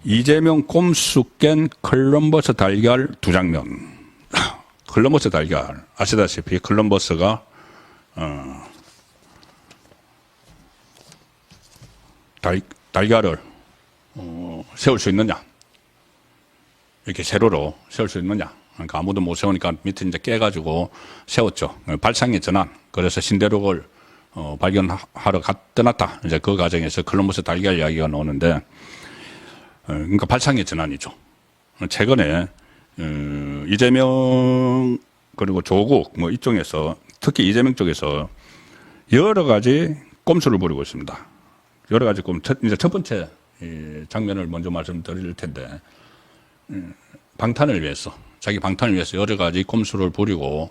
이재명 꼼수 깬 콜럼버스 달걀 두 장면. 콜럼버스 달걀 아시다시피 콜럼버스가 달걀을 세울 수 있느냐, 이렇게 세로로 세울 수 있느냐. 그러니까 아무도 못 세우니까 밑에 이제 깨가지고 세웠죠. 발상의 전환. 그래서 신대륙을 발견하러 떠났다. 이제 그 과정에서 콜럼버스 달걀 이야기가 나오는데, 그러니까 발상의 전환이죠. 최근에 이재명 그리고 조국 뭐 이쪽에서, 특히 이재명 쪽에서 여러 가지 꼼수를 부리고 있습니다. 여러 가지 이제 첫 번째 장면을 먼저 말씀드릴 텐데, 방탄을 위해서, 자기 방탄을 위해서 여러 가지 꼼수를 부리고,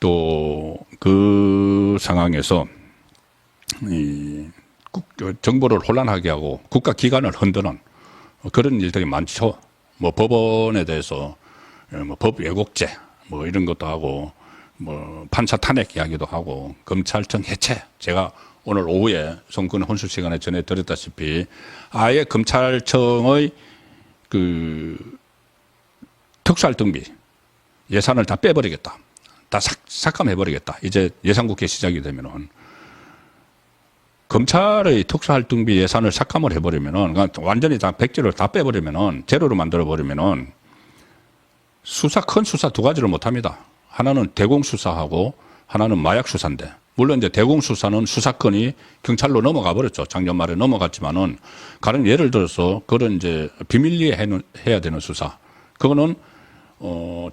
또 그 상황에서 정보를 혼란하게 하고 국가 기관을 흔드는 그런 일들이 많죠. 뭐 법원에 대해서 뭐 법 왜곡죄 뭐 이런 것도 하고, 뭐 판사 탄핵 이야기도 하고, 검찰청 해체. 제가 오늘 오후에 송근 혼수 시간에 전해드렸다시피 아예 검찰청의 그 특수활동비 예산을 다 빼버리겠다. 다 삭감해버리겠다. 이제 예산국회 시작이 되면은 검찰의 특수활동비 예산을 삭감을 해버리면은, 그러니까 완전히 다 백지를 다 빼버리면은, 제로로 만들어버리면은 큰 수사 두 가지를 못합니다. 하나는 대공수사하고 하나는 마약수사인데, 물론 이제 대공수사는 수사권이 경찰로 넘어가 버렸죠. 작년 말에 넘어갔지만은, 가령 예를 들어서 그런 이제 비밀리에 해야 되는 수사, 그거는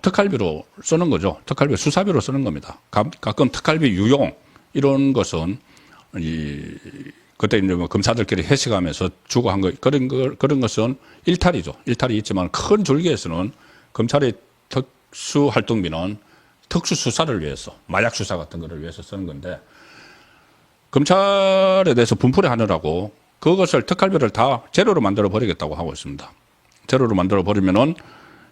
특활비로 쓰는 거죠. 특활비 수사비로 쓰는 겁니다. 가끔 특활비 유용 이런 것은 그때 이제 뭐 검사들끼리 회식하면서 주고 한 거, 그런 것은 일탈이죠. 일탈이 있지만 큰 줄기에서는 검찰의 특수활동비는 특수수사를 위해서, 마약수사 같은 거를 위해서 쓰는 건데, 검찰에 대해서 분풀이 하느라고 그것을 특활비를 다 제로로 만들어 버리겠다고 하고 있습니다. 제로로 만들어 버리면은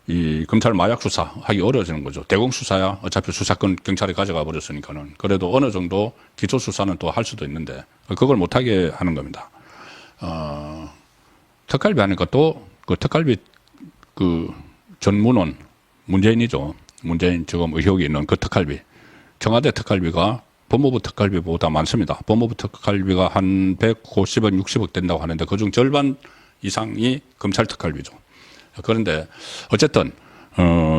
이 검찰 마약 수사 하기 어려워지는 거죠. 대공수사야 어차피 수사권 경찰이 가져가 버렸으니까는. 그래도 어느 정도 기초 수사는 또 할 수도 있는데 그걸 못하게 하는 겁니다. 특활비 하니까 또 그 특활비 그 전문원 문재인이죠. 문재인 지금 의혹이 있는 그 특활비. 청와대 특활비가 법무부 특활비보다 많습니다. 법무부 특활비가 한 150억, 60억 된다고 하는데 그중 절반 이상이 검찰 특활비죠. 그런데 어쨌든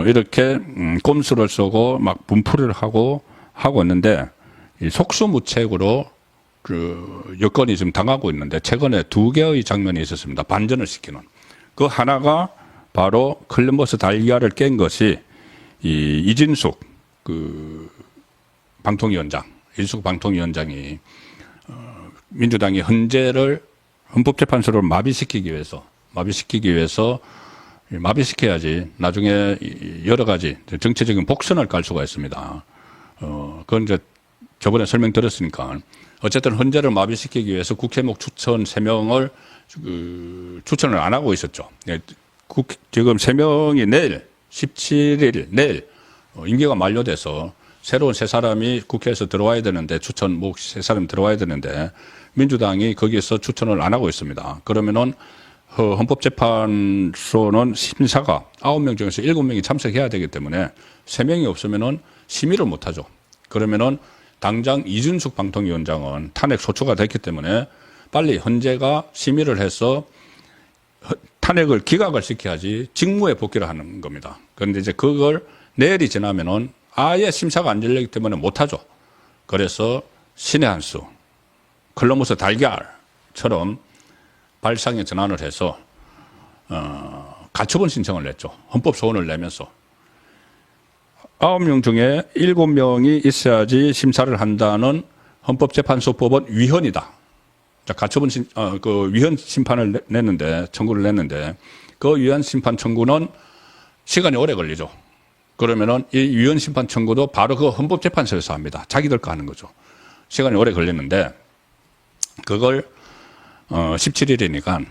이렇게 꼼수를 쓰고 막 분풀이를 하고 있는데, 이 속수무책으로 그 여건이 지금 당하고 있는데, 최근에 두 개의 장면이 있었습니다. 반전을 시키는. 그 하나가 바로 콜럼버스 달걀을 깬 것이 이 이진숙 그 방통위원장, 이진숙 방통위원장이 민주당이 헌재를, 헌법재판소를 마비시키기 위해서 마비시켜야지 나중에 여러 가지 정치적인 복선을 깔 수가 있습니다. 그건 이제 저번에 설명드렸으니까. 어쨌든 헌재를 마비시키기 위해서 국회목 추천 3명을 추천을 안 하고 있었죠. 지금 3명이 내일 17일 내일 임기가 만료돼서 새로운 세 사람이 국회에서 들어와야 되는데, 추천목 세 사람이 들어와야 되는데 민주당이 거기에서 추천을 안 하고 있습니다. 그러면은 헌법재판소는 심사가 9명 중에서 7명이 참석해야 되기 때문에 3명이 없으면은 심의를 못 하죠. 그러면은 당장 이준숙 방통위원장은 탄핵 소추가 됐기 때문에 빨리 헌재가 심의를 해서 탄핵을 기각을 시켜야지 직무에 복귀를 하는 겁니다. 그런데 이제 그걸 내일이 지나면은 아예 심사가 안 열리기 때문에 못 하죠. 그래서 신의 한 수, 콜럼버스 달걀처럼 발상의 전환을 해서 가처분 신청을 냈죠. 헌법 소원을 내면서 9명 중에 7명이 있어야지 심사를 한다는 헌법재판소법은 위헌이다. 자, 가처분 그 위헌 심판을 청구를 냈는데, 그 위헌 심판 청구는 시간이 오래 걸리죠. 그러면은 이 위헌 심판 청구도 바로 그 헌법재판소에서 합니다. 자기들 거 하는 거죠. 시간이 오래 걸리는데 그걸 17일이니까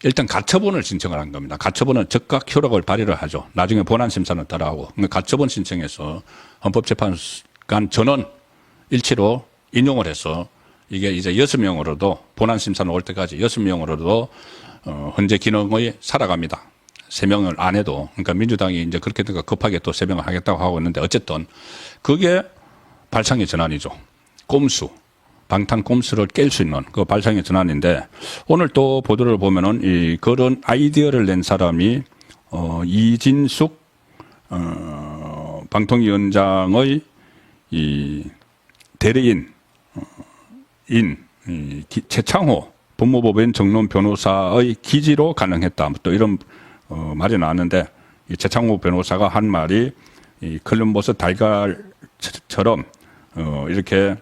일단 가처분을 신청을 한 겁니다. 가처분은 즉각 효력을 발휘를 하죠. 나중에 본안심사는 따라하고. 가처분 신청해서 헌법재판관 전원 일치로 인용을 해서 이게 이제 6명으로도 본안심사는 올 때까지 6명으로도 헌재 기능의 살아갑니다. 3명을 안 해도. 그러니까 민주당이 이제 그렇게 되니까 급하게 또 3명을 하겠다고 하고 있는데 어쨌든 그게 발상의 전환이죠. 꼼수. 방탄 꼼수를 깰 수 있는 그 발상의 전환인데 오늘 또 보도를 보면은 그런 아이디어를 낸 사람이 이진숙 방통위원장의 대리인 최창호 법무법인 정론 변호사의 기지로 가능했다. 또 이런 말이 나왔는데 이 최창호 변호사가 한 말이 이 콜럼버스 달걀처럼 이렇게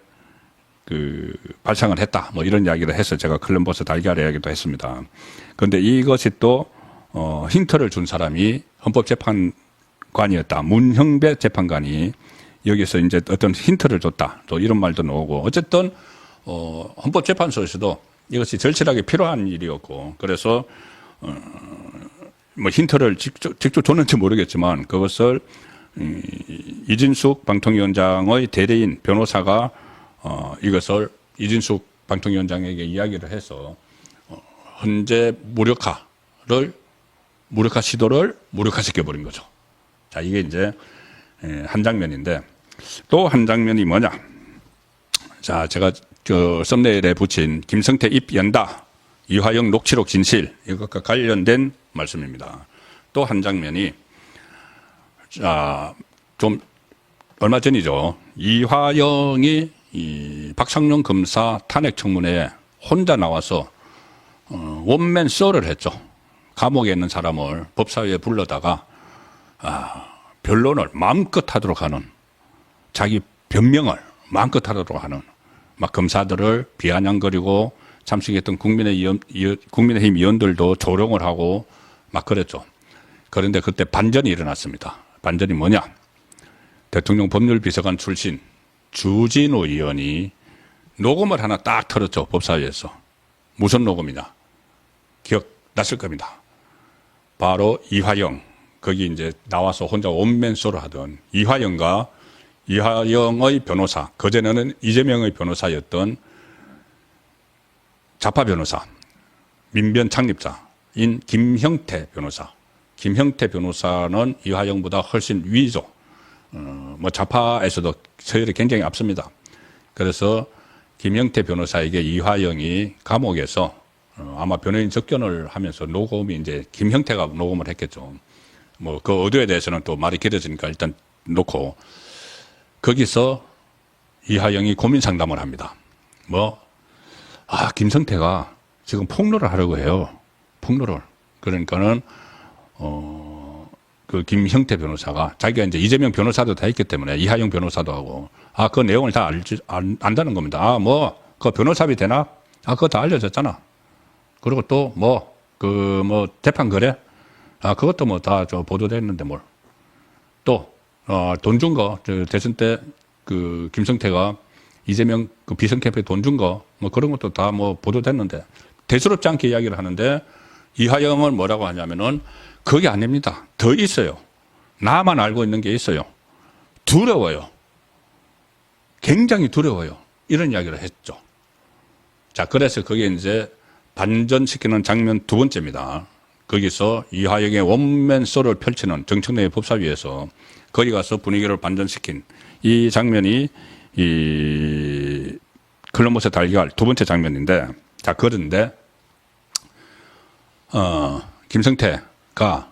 발상을 했다. 뭐 이런 이야기를 해서 제가 콜럼버스 달걀 이야기도 했습니다. 그런데 이것이 또 힌트를 준 사람이 헌법재판관이었다. 문형배 재판관이 여기서 이제 어떤 힌트를 줬다. 또 이런 말도 나오고 어쨌든 헌법재판소에서도 이것이 절실하게 필요한 일이었고 그래서 뭐 힌트를 직접 줬는지 모르겠지만 그것을 이진숙 방통위원장의 대리인 변호사가 이것을 이진숙 방통위원장에게 이야기를 해서 헌재 무력화 시도를 무력화시켜버린 거죠. 자, 이게 이제 한 장면인데 또 한 장면이 뭐냐. 자, 제가 썸네일에 붙인 김성태 입 연다. 이화영 녹취록 진실. 이것과 관련된 말씀입니다. 또 한 장면이 자, 좀 얼마 전이죠. 이화영이 이 박상용 검사 탄핵 청문회에 혼자 나와서 원맨 쇼를 했죠. 감옥에 있는 사람을 법사위에 불러다가 변론을 마음껏 하도록 하는 자기 변명을 마음껏 하도록 하는 막 검사들을 비아냥거리고 참석했던 국민의힘 의원들도 조롱을 하고 막 그랬죠. 그런데 그때 반전이 일어났습니다. 반전이 뭐냐? 대통령 법률비서관 출신 주진우 의원이 녹음을 하나 딱 틀었죠. 법사위에서. 무슨 녹음이냐? 기억났을 겁니다. 바로 이화영. 거기 이제 나와서 혼자 원맨쇼를 하던 이화영과 이화영의 변호사, 그전에는 이재명의 변호사였던 자파 변호사, 민변 창립자인 김형태 변호사. 김형태 변호사는 이화영보다 훨씬 위죠. 뭐 자파에서도 서열이 굉장히 앞섭니다. 그래서 김형태 변호사에게 이화영이 감옥에서 아마 변호인 접견을 하면서 녹음이 이제 김형태가 녹음을 했겠죠. 뭐 그 의도에 대해서는 또 말이 길어지니까 일단 놓고 거기서 이화영이 고민 상담을 합니다. 김성태가 지금 폭로를 하려고 해요. 폭로를. 그러니까는 그 김형태 변호사가 자기가 이제 이재명 변호사도 다 있기 때문에 이화영 변호사도 하고 그 내용을 다 안다는 겁니다. 그 변호사비 되나? 그거 다 알려졌잖아. 그리고 또 재판 거래? 그것도 뭐 다 보도됐는데 뭘. 또, 돈 준 거, 대선 때 그 김성태가 이재명 그 비선 캠프에 돈 준 거, 뭐 그런 것도 다 뭐 보도됐는데 대수롭지 않게 이야기를 하는데 이화영을 뭐라고 하냐면은 그게 아닙니다. 더 있어요. 나만 알고 있는 게 있어요. 두려워요. 굉장히 두려워요. 이런 이야기를 했죠. 자, 그래서 그게 이제 반전시키는 장면 두 번째입니다. 거기서 이화영의 원맨쇼를 펼치는 정청래의 법사위에서 거기 가서 분위기를 반전시킨 이 장면이 이 콜럼버스 달걀 두 번째 장면인데, 자, 그런데 김성태가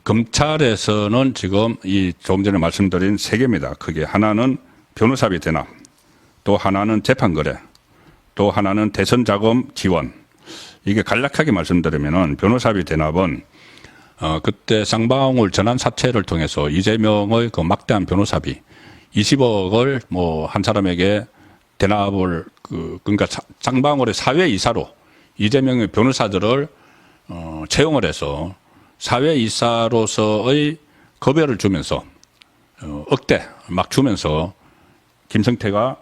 검찰에서는 지금 이 조금 전에 말씀드린 세 개입니다. 그게 하나는 변호사비 대납, 또 하나는 재판거래, 또 하나는 대선 자금 지원. 이게 간략하게 말씀드리면은 변호사비 대납은 그때 쌍방울 전환 사채를 통해서 이재명의 그 막대한 변호사비 20억을 뭐 한 사람에게 대납을 그러니까 쌍방울의 사회이사로 이재명의 변호사들을 채용을 해서 사회이사로서의 급여를 주면서 억대 막 주면서 김성태가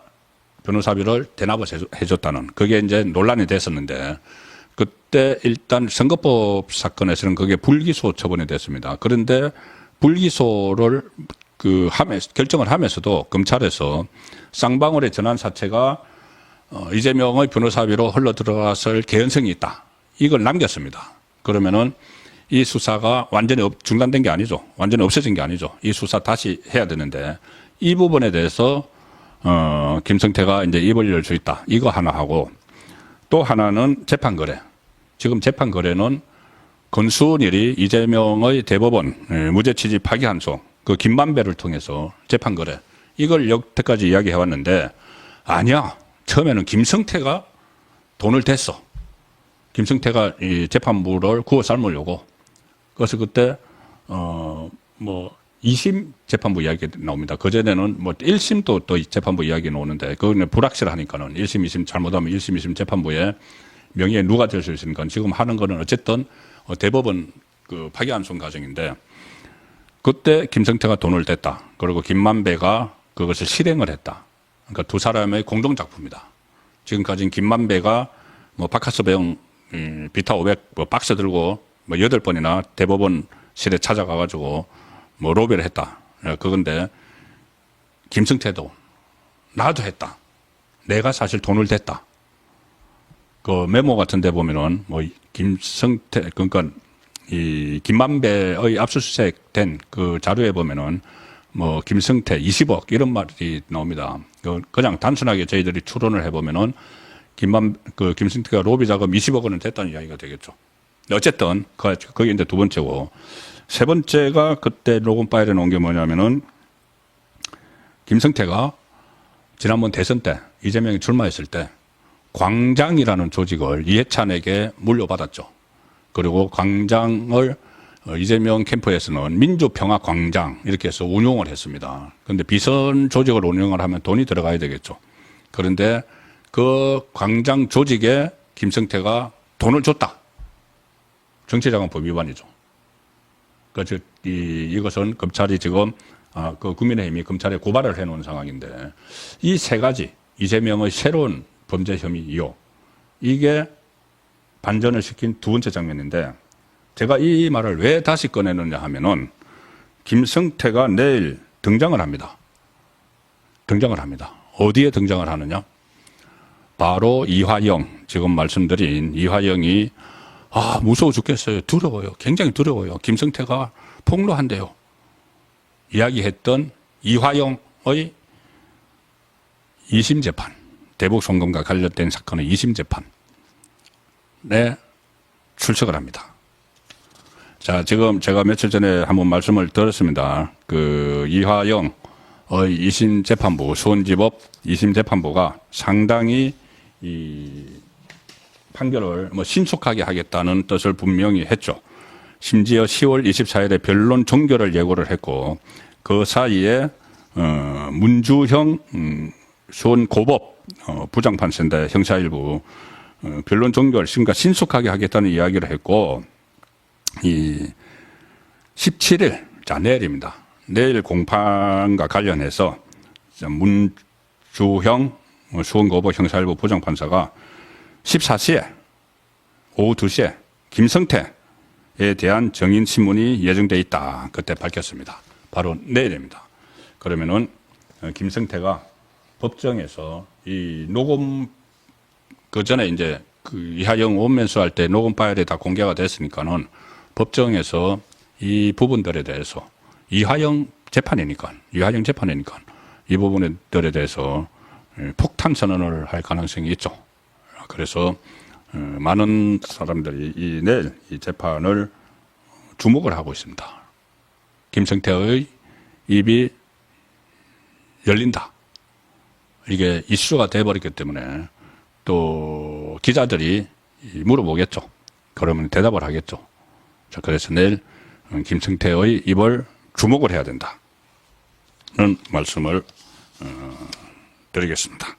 변호사비를 대납을 해줬다는 그게 이제 논란이 됐었는데 그때 일단 선거법 사건에서는 그게 불기소 처분이 됐습니다. 그런데 불기소를 결정을 하면서도 검찰에서 쌍방울의 전환 사채가 이재명의 변호사비로 흘러 들어갔을 개연성이 있다. 이걸 남겼습니다. 그러면은 이 수사가 완전히 중단된 게 아니죠. 완전히 없어진 게 아니죠. 이 수사 다시 해야 되는데 이 부분에 대해서 김성태가 이제 입을 열 수 있다. 이거 하나 하고 또 하나는 재판 거래. 지금 재판 거래는 권순일이 이재명의 대법원 무죄 취지 파기한 소 그 김만배를 통해서 재판 거래. 이걸 여태까지 이야기해 왔는데 아니야. 처음에는 김성태가 돈을 댔어. 김성태가 이 재판부를 구워 삶으려고. 그래서 그때 뭐 2심 재판부 이야기 나옵니다. 그전에는 뭐 1심도 또 재판부 이야기 나오는데 그거는 불확실하니까는 1심, 2심 잘못하면 1심, 2심 재판부에 명예에 누가 될 수 있으니까 지금 하는 거는 어쨌든 대법원 그 파기환송 과정인데 그때 김성태가 돈을 댔다. 그리고 김만배가 그것을 실행을 했다. 그러니까 두 사람의 공동작품이다. 지금까지는 김만배가 뭐 바카스병 비타 500 뭐 박스 들고 뭐 8번이나 대법원실에 찾아가가지고 뭐 로비를 했다. 그건데 김성태도 나도 했다. 내가 사실 돈을 댔다. 그 메모 같은 데 보면은 뭐 김성태 그러니까 이 김만배의 압수수색 된 그 자료에 보면은 뭐 김성태 20억 이런 말이 나옵니다. 그냥 단순하게 저희들이 추론을 해보면은 김성태가 로비 자금 20억 원은 됐다는 이야기가 되겠죠. 어쨌든 그게 이제 두 번째고 세 번째가 그때 녹음 파일에 놓은 게 뭐냐면은 김성태가 지난번 대선 때 이재명이 출마했을 때 광장이라는 조직을 이해찬에게 물려받았죠. 그리고 광장을 이재명 캠프에서는 민주평화광장 이렇게 해서 운용을 했습니다. 그런데 비선 조직을 운영을 하면 돈이 들어가야 되겠죠. 그런데 그 광장 조직에 김성태가 돈을 줬다. 정치자금법 위반이죠. 그래서 이것은 검찰이 지금 그 국민의힘이 검찰에 고발을 해놓은 상황인데 이 세 가지 이재명의 새로운 범죄 혐의 이유 이게 반전을 시킨 두 번째 장면인데 제가 이 말을 왜 다시 꺼내느냐 하면은 김성태가 내일 등장을 합니다. 등장을 합니다. 어디에 등장을 하느냐? 바로 이화영, 지금 말씀드린 이화영이 무서워 죽겠어요. 두려워요. 굉장히 두려워요. 김성태가 폭로한대요. 이야기했던 이화영의 2심 재판, 대북 송금과 관련된 사건의 2심 재판에 출석을 합니다. 자, 지금 제가 며칠 전에 한번 말씀을 드렸습니다. 그 이화영의 2심 재판부, 수원지법 2심 재판부가 상당히 이 판결을 뭐 신속하게 하겠다는 뜻을 분명히 했죠. 심지어 10월 24일에 변론 종결을 예고를 했고 그 사이에 문주형 수원고법 부장판사인데 형사일부 변론 종결 그러니까 신속하게 하겠다는 이야기를 했고 이 17일 자 내일입니다. 내일 공판과 관련해서 문주형 수원고법 형사일부 부장판사가 14시에 오후 2시에 김성태에 대한 정인 신문이 예정돼 있다. 그때 밝혔습니다. 바로 내일입니다. 그러면은 김성태가 법정에서 이 녹음 그 전에 이제 그 이하영 원면수 할 때 녹음 파일이 다 공개가 됐으니까는 법정에서 이 부분들에 대해서 이하영 재판이니까 이 부분들에 대해서 폭탄 선언을 할 가능성이 있죠. 그래서 많은 사람들이 내일 이 재판을 주목을 하고 있습니다. 김성태의 입이 열린다. 이게 이슈가 돼버렸기 때문에 또 기자들이 물어보겠죠. 그러면 대답을 하겠죠. 자, 그래서 내일 김성태의 입을 주목을 해야 된다는 말씀을 드리겠습니다.